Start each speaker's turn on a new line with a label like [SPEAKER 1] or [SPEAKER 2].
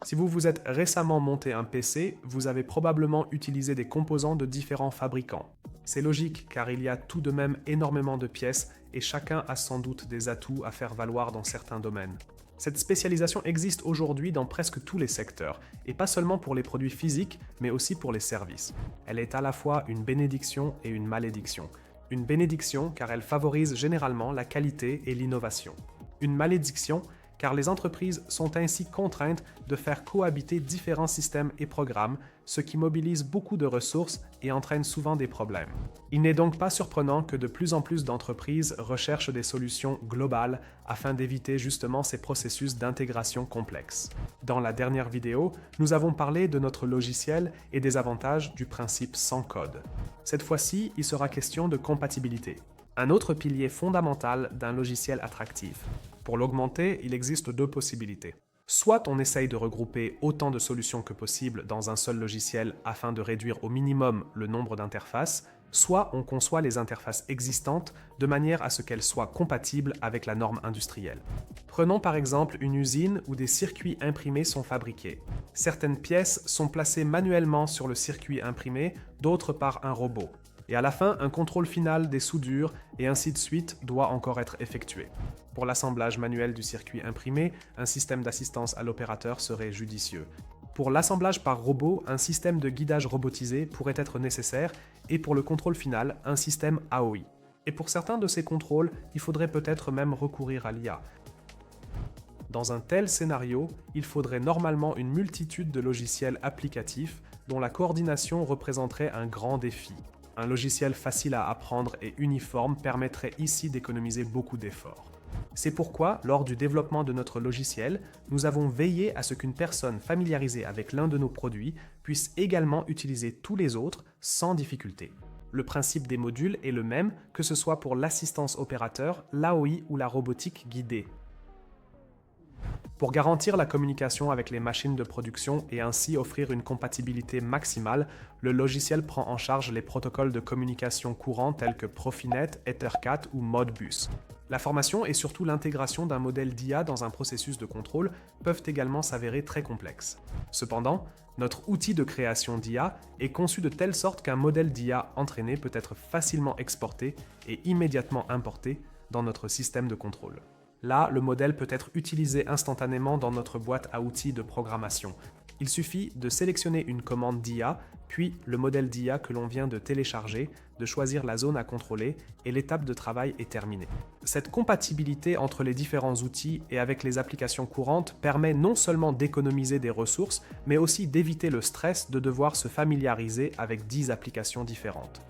[SPEAKER 1] Si vous vous êtes récemment monté un PC, vous avez probablement utilisé des composants de différents fabricants. C'est logique car il y a tout de même énormément de pièces et chacun a sans doute des atouts à faire valoir dans certains domaines. Cette spécialisation existe aujourd'hui dans presque tous les secteurs, et pas seulement pour les produits physiques, mais aussi pour les services. Elle est à la fois une bénédiction et une malédiction. Une bénédiction car elle favorise généralement la qualité et l'innovation. Une malédiction car les entreprises sont ainsi contraintes de faire cohabiter différents systèmes et programmes, ce qui mobilise beaucoup de ressources et entraîne souvent des problèmes. Il n'est donc pas surprenant que de plus en plus d'entreprises recherchent des solutions globales afin d'éviter justement ces processus d'intégration complexes. Dans la dernière vidéo, nous avons parlé de notre logiciel et des avantages du principe sans code. Cette fois-ci, il sera question de compatibilité, un autre pilier fondamental d'un logiciel attractif. Pour l'augmenter, il existe deux possibilités. Soit on essaye de regrouper autant de solutions que possible dans un seul logiciel afin de réduire au minimum le nombre d'interfaces, soit on conçoit les interfaces existantes de manière à ce qu'elles soient compatibles avec la norme industrielle. Prenons par exemple une usine où des circuits imprimés sont fabriqués. Certaines pièces sont placées manuellement sur le circuit imprimé, d'autres par un robot. Et à la fin, un contrôle final des soudures et ainsi de suite doit encore être effectué. Pour l'assemblage manuel du circuit imprimé, un système d'assistance à l'opérateur serait judicieux. Pour l'assemblage par robot, un système de guidage robotisé pourrait être nécessaire et pour le contrôle final, un système AOI. Et pour certains de ces contrôles, il faudrait peut-être même recourir à l'IA. Dans un tel scénario, il faudrait normalement une multitude de logiciels applicatifs dont la coordination représenterait un grand défi. Un logiciel facile à apprendre et uniforme permettrait ici d'économiser beaucoup d'efforts. C'est pourquoi, lors du développement de notre logiciel, nous avons veillé à ce qu'une personne familiarisée avec l'un de nos produits puisse également utiliser tous les autres sans difficulté. Le principe des modules est le même que ce soit pour l'assistance opérateur, l'AOI ou la robotique guidée. Pour garantir la communication avec les machines de production et ainsi offrir une compatibilité maximale, le logiciel prend en charge les protocoles de communication courants tels que Profinet, Ethercat ou Modbus. La formation et surtout l'intégration d'un modèle d'IA dans un processus de contrôle peuvent également s'avérer très complexes. Cependant, notre outil de création d'IA est conçu de telle sorte qu'un modèle d'IA entraîné peut être facilement exporté et immédiatement importé dans notre système de contrôle. Là, le modèle peut être utilisé instantanément dans notre boîte à outils de programmation. Il suffit de sélectionner une commande d'IA, puis le modèle d'IA que l'on vient de télécharger, de choisir la zone à contrôler et l'étape de travail est terminée. Cette compatibilité entre les différents outils et avec les applications courantes permet non seulement d'économiser des ressources, mais aussi d'éviter le stress de devoir se familiariser avec 10 applications différentes.